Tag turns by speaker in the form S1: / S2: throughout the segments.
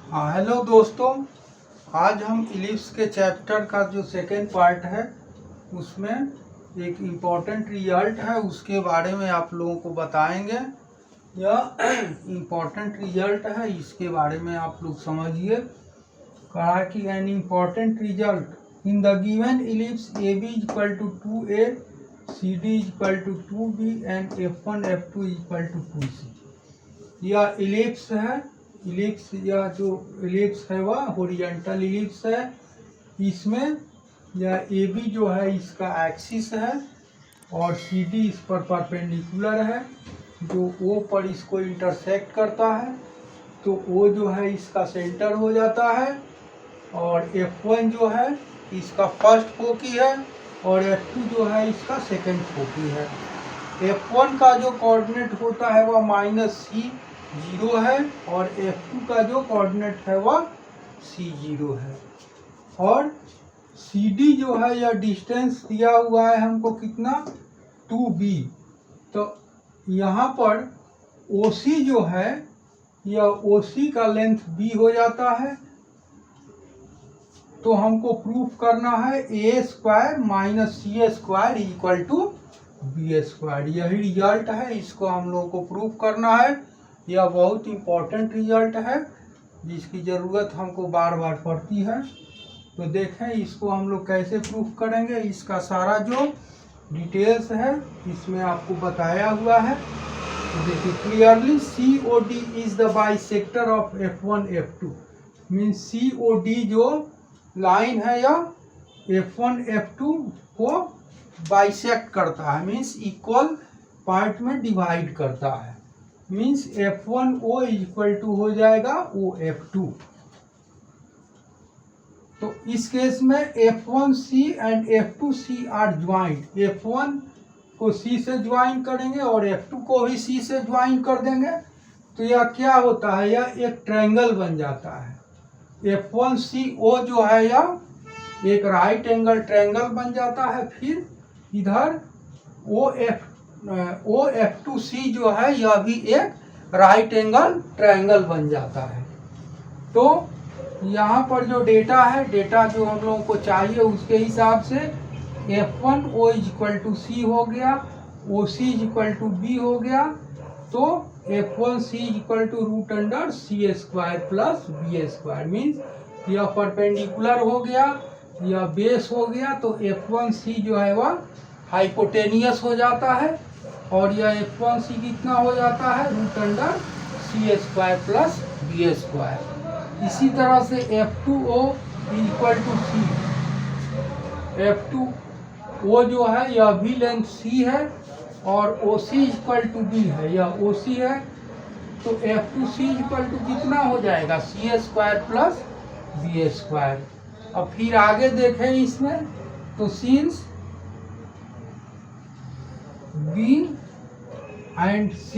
S1: हाँ हेलो दोस्तों, आज हम इलिप्स के चैप्टर का जो सेकेंड पार्ट है उसमें एक इम्पॉर्टेंट रिजल्ट है उसके बारे में आप लोगों को बताएंगे। यह इम्पॉर्टेंट रिजल्ट है, इसके बारे में आप लोग समझिए। कहा कि an important result in the given ellipse A B equal to 2a, C D equal to 2b and f1 f2 equal to 2c। यह इलिप्स है। इलिप्स या जो इलिप्स है वह हॉरिजॉन्टल इलिप्स है। इसमें यह ए बी जो है इसका एक्सिस है और सी डी इस पर परपेंडिकुलर है, जो ओ पर इसको इंटरसेक्ट करता है, तो ओ जो है इसका सेंटर हो जाता है और F1 जो है इसका फर्स्ट फोकी है और F2 जो है इसका सेकंड फोकी है। F1 का जो कोऑर्डिनेट होता है वह -c0 है और F2 का जो कोऑर्डिनेट है वह c0 है। और CD जो है यह डिस्टेंस दिया हुआ है हमको कितना 2b। तो यहाँ पर OC जो है यह OC का लेंथ b हो जाता है। तो हमको प्रूफ करना है a² - c² equal to b²। यही रिजल्ट है, इसको हम लोगों को प्रूफ करना है। यह बहुत इम्पोर्टेंट रिजल्ट है जिसकी ज़रूरत हमको बार बार पड़ती है। तो देखें इसको हम लोग कैसे प्रूफ करेंगे। इसका सारा जो डिटेल्स है इसमें आपको बताया हुआ है। तो देखिए clearly COD is the bisector of F1 F2। Means COD जो लाइन है या F1 F2 को बाइसेक्ट करता है, मीन्स इक्वल पार्ट में डिवाइड करता है। मीन्स F1O इक्वल टू हो जाएगा OF2। तो इस केस में F1C and F2C are joint. F1 को C से ज्वाइन करेंगे और F2 को भी C से ज्वाइन कर देंगे। तो यह क्या होता है, यह एक ट्रायंगल बन जाता है। F1CO जो है यह एक राइट एंगल ट्रायंगल बन जाता है। फिर इधर OF2C जो है यह भी एक राइट एंगल ट्रायंगल बन जाता है। तो यहाँ पर जो डेटा है, डेटा जो हम लोगों को चाहिए उसके हिसाब से F1O इक्वल टू C हो गया, OC इक्वल टू B हो गया। तो F1C equal to √c² plus b²। Means यह परपेंडिकुलर हो गया, यह बेस हो गया। तो F1C जो है वह हाइपोटेनियस हो जाता है और यह F1C कितना हो जाता है √c² प्लस b²। इसी तरह से F2O equal to C। F2O जो है यह भी लेंथ C है और OC इक्वल टू B है, यह OC है। तो F2C इक्वल टू कितना हो जाएगा c² प्लस b²। अब फिर आगे देखें इसमें, तो since B and C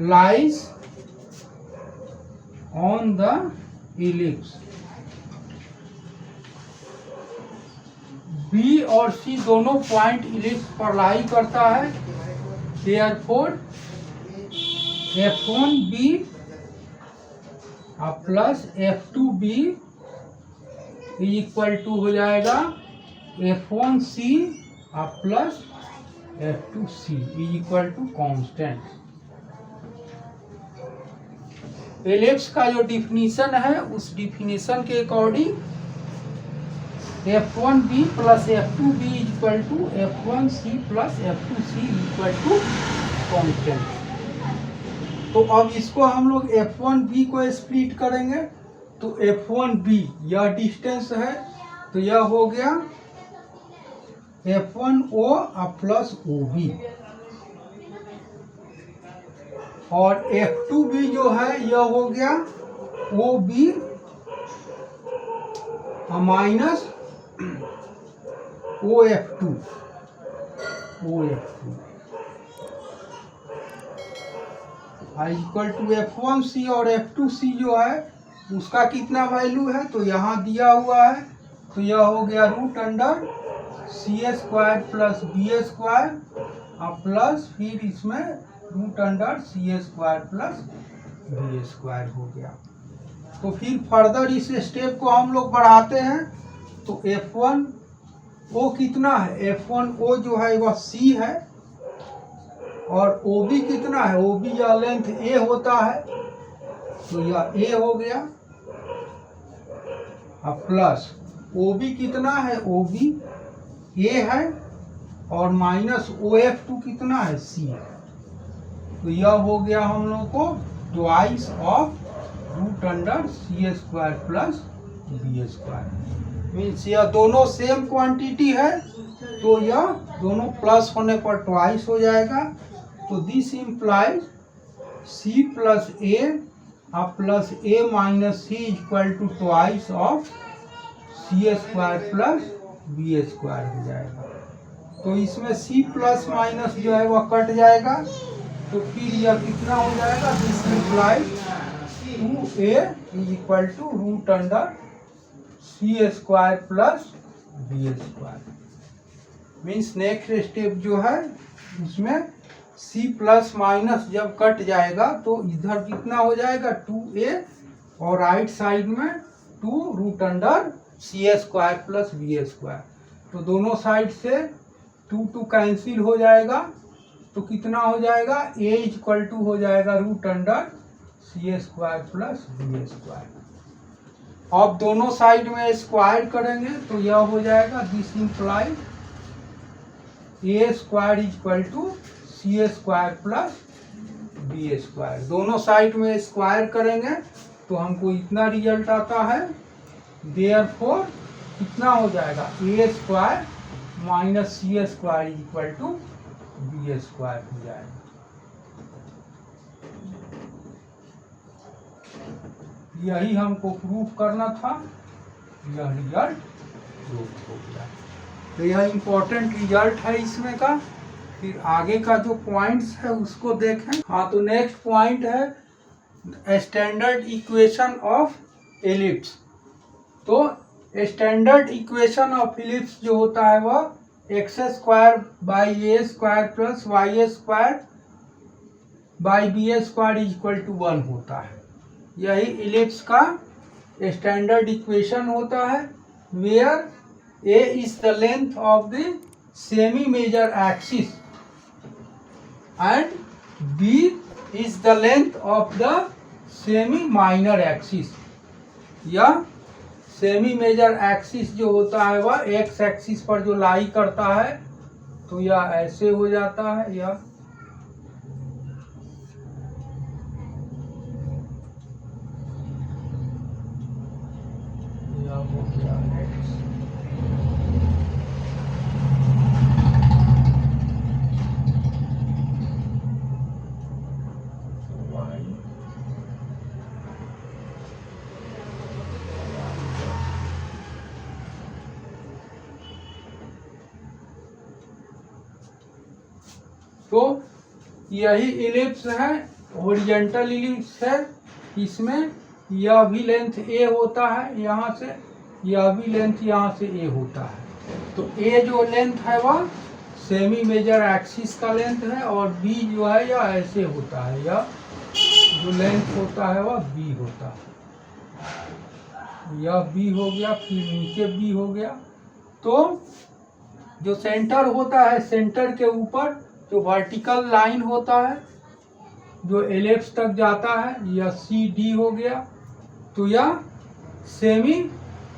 S1: lies on the ellipse, B और C दोनों पॉइंट इलिप्स पर लाई करता है। Therefore F1B plus F2B equal to हो जाएगा F1C plus F2C equal to constant. Ellipse का जो डिफिनीशन है उस डिफिनीशन के according F1B plus F2B equal to F1C plus F2C equal to constant. तो अब इसको हम लोग F1B को स्प्लिट करेंगे। तो F1B यह डिस्टेंस है, तो यह हो गया F1O प्लस OB और F2B जो है यह हो गया OB minus OF2 equal to F1C और F2C जो है उसका कितना वैल्यू है तो यहाँ दिया हुआ है। तो यह हो गया √c² प्लस b² प्लस फिर इसमें √c² प्लस बी स्क्वायर हो गया। तो फिर फर्दर इस स्टेप को हम लोग बढ़ाते हैं। तो F1O कितना है, F1O जो है वह C है, और OB कितना है, OB या लेंथ A होता है, तो यह A हो गया। अब प्लस OB कितना है, OB A है, और माइनस OF2 कितना है, C है। तो यह हो गया हम लोग को twice of root under C square plus B square. Means यह दोनों सेम क्वांटिटी है, तो यह दोनों प्लस होने पर ट्वाइस हो जाएगा। तो this implies C plus A plus A minus C equal to twice of C square plus B square हो जाएगा। तो इसमें सी प्लस माइनस जो है वह कट जाएगा, तो फिर यह कितना हो जाएगा, this implies 2a is equal to root under C square plus B square. Means next step जो है उसमें c प्लस माइनस जब कट जाएगा तो इधर कितना हो जाएगा 2a, और राइट साइड में 2 root under C square plus B square. तो दोनों साइड से 2 कैंसिल हो जाएगा, तो कितना हो जाएगा, a इक्वल टू हो जाएगा root under C square plus B square. अब दोनों साइड में स्क्वायर करेंगे तो यह हो जाएगा, this implies a square equal to C square plus B square. दोनों साइड में स्क्वायर करेंगे तो हमको इतना रिजल्ट आता है। देयरफॉर कितना हो जाएगा, a square minus C square equal to B square हो जाएगा। यही हमको प्रूफ करना था, यह रिजल्ट प्रूफ हो गया। तो यह इम्पोर्टेंट रिजल्ट है इसमें का। फिर आगे का जो पॉइंट्स है उसको देखें। हाँ, तो नेक्स्ट पॉइंट है स्टैंडर्ड इक्वेशन ऑफ एलिप्स। तो स्टैंडर्ड इक्वेशन ऑफ एलिप्स जो होता है वह X square by A square plus Y square by B square equal to 1 होता है। यही एलिप्स का स्टैंडर्ड इक्वेशन होता है, where A is the length of the semi major axis and B is the length of the semi minor axis. यह semi major axis जो होता है वह एक्स एक्सिस पर जो लाई करता है, तो यह ऐसे हो जाता है। यह हो गया एक्स, वाई, तो यही इलिप्स है, हॉरिजॉन्टल इलिप्स है। इसमें यह भी लेंथ ए होता है यहाँ से, यह भी लेंथ यहाँ से ए होता है। तो ए जो लेंथ है वह सेमी मेजर एक्सिस का लेंथ है, और बी जो है यह ऐसे होता है, यह जो लेंथ होता है वह बी होता है। यह बी हो गया, फिर नीचे बी हो गया। तो जो सेंटर होता है, सेंटर के ऊपर जो वर्टिकल लाइन होता है जो एलिप्स तक जाता है, यह सी डी हो गया। तो यह सेमी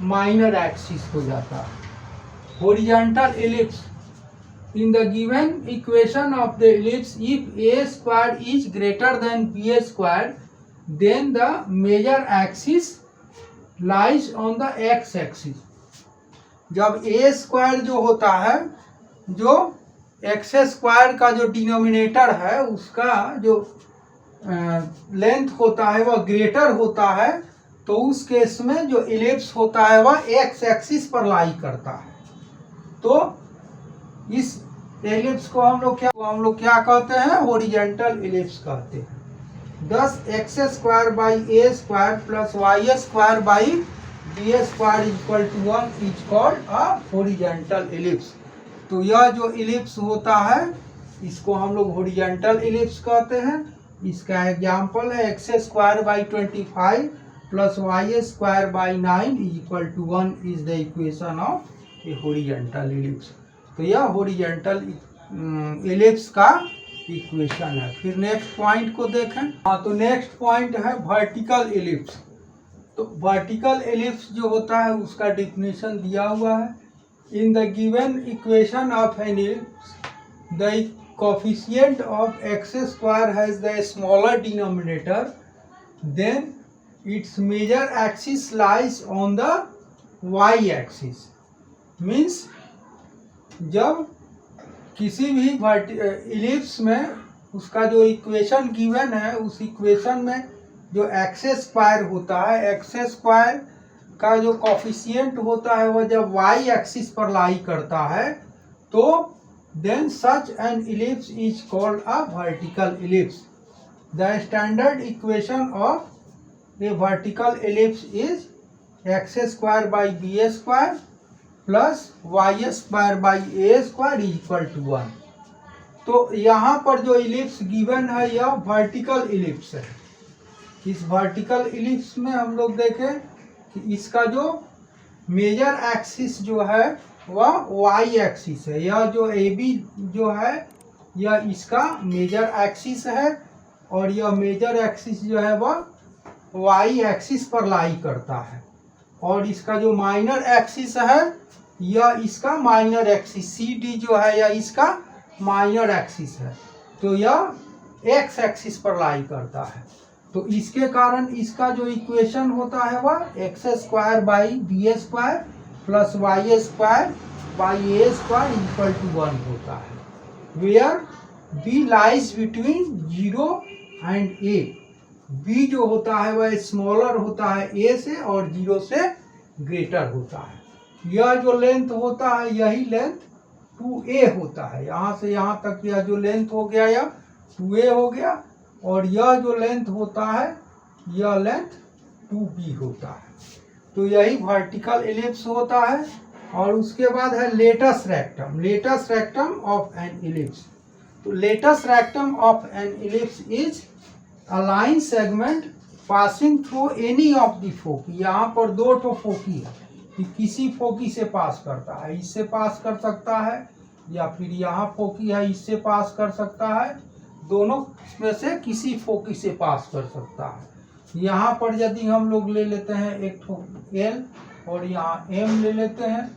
S1: माइनर एक्सिस हो जाता है। Horizontal ellipse in the given equation of the ellipse, if A square is greater than B square then the major axis lies on the X axis. जब A square जो होता है, जो x square का जो डिनोमिनेटर है उसका जो लेंथ होता है वह ग्रेटर होता है, तो उस केस में जो एलिप्स होता है वह एक्स एक्सिस पर लाई करता है। तो इस एलिप्स को हम लोग क्या कहते हैं, हॉरिजॉन्टल एलिप्स कहते हैं। Thus X square by A square plus Y square by B square equal to 1 is called a horizontal ellipse. तो यह जो एलिप्स होता है इसको हम लोग हॉरिजॉन्टल एलिप्स कहते हैं। इसका एग्जाम्पल है x²/25 plus y²/9 = 1 is the equation of A horizontal ellipse. तो यह हॉरिजॉन्टल एलिप्स का इक्वेशन है। फिर नेक्स्ट पॉइंट को देखें। हाँ, तो नेक्स्ट पॉइंट है वर्टिकल एलिप्स। तो वर्टिकल एलिप्स जो होता है उसका डिफिनेशन दिया हुआ है। इन the given equation of an ellipse the coefficient of x² has the smaller denominator, then its major axis lies on the y axis। Means जब किसी भी इलिप्स में उसका जो इक्वेशन गिवन है उस इक्वेशन में जो x² होता है, x² का जो कोफिशिएंट होता है वह जब y एक्सिस पर लाई करता है तो then such an ellipse is called a vertical ellipse। The standard equation of a vertical ellipse is x²/b² plus y²/a² = 1। तो यहाँ पर जो इलिप्स गिवन है यह वर्टिकल इलिप्स है। इस वर्टिकल इलिप्स में हम लोग देखें कि इसका जो मेजर एक्सिस जो है वह y एक्सिस है। यह जो AB जो है यह इसका मेजर एक्सिस है और यह मेजर एक्सिस जो है वह y एक्सिस पर लाई करता है। और इसका जो माइनर एक्सिस है यह इसका माइनर एक्सिस CD जो है यह इसका माइनर एक्सिस है। तो यह x एक्सिस पर लाई करता है। तो इसके कारण इसका जो इक्वेशन होता है वह x²/b² प्लस y²/a² = 1 होता है। Where b lies between 0 and a। b जो होता है वह स्मॉलर होता है a से और 0 से ग्रेटर होता है। यह जो लेंथ होता है यही लेंथ 2a होता है। यहाँ से यहाँ तक यह जो लेंथ हो गया यह 2a हो गया और यह जो लेंथ होता है यह लेंथ 2b होता है। तो यही वर्टिकल एलिप्स होता है। और उसके बाद है latus rectum. Latus rectum of an ellipse. तो latus rectum of an ellipse is a line segment passing through any of the foci. यहाँ पर दो ठो फोकी है कि किसी फोकी से पास करता है, इससे पास कर सकता है या फिर यहाँ फोकी है इससे पास कर सकता है, दोनों में से किसी फोकी से पास कर सकता है। यहाँ पर यदि हम लोग ले लेते हैं एक ठो L और यहाँ M ले लेते हैं,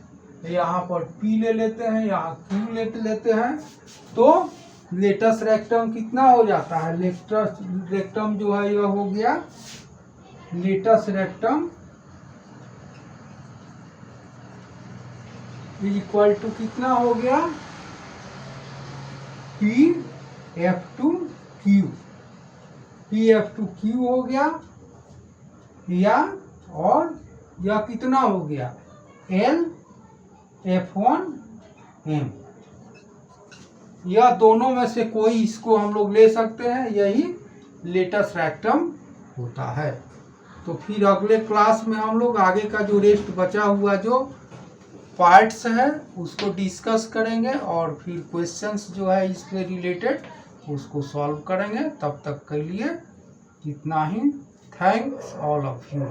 S1: यहाँ पर P ले लेते हैं, यहाँ Q ले लेते हैं, तो लेटस रेक्टम कितना हो जाता है? लेटस रेक्टम जो है यह हो गया लेटस रेक्टम इक्वल टू कितना हो गया P/F2Q। P/F2Q हो गया या और यह कितना हो गया L/F1M। यह दोनों में से कोई इसको हम लोग ले सकते हैं, यही लेटस रेक्टम होता है। तो फिर अगले क्लास में हम लोग आगे का जो रेस्ट बचा हुआ जो पार्ट्स है उसको डिस्कस करेंगे और फिर क्वेश्चंस जो है इससे रिलेटेड उसको सॉल्व करेंगे। तब तक के लिए इतना ही। Thanks all of you.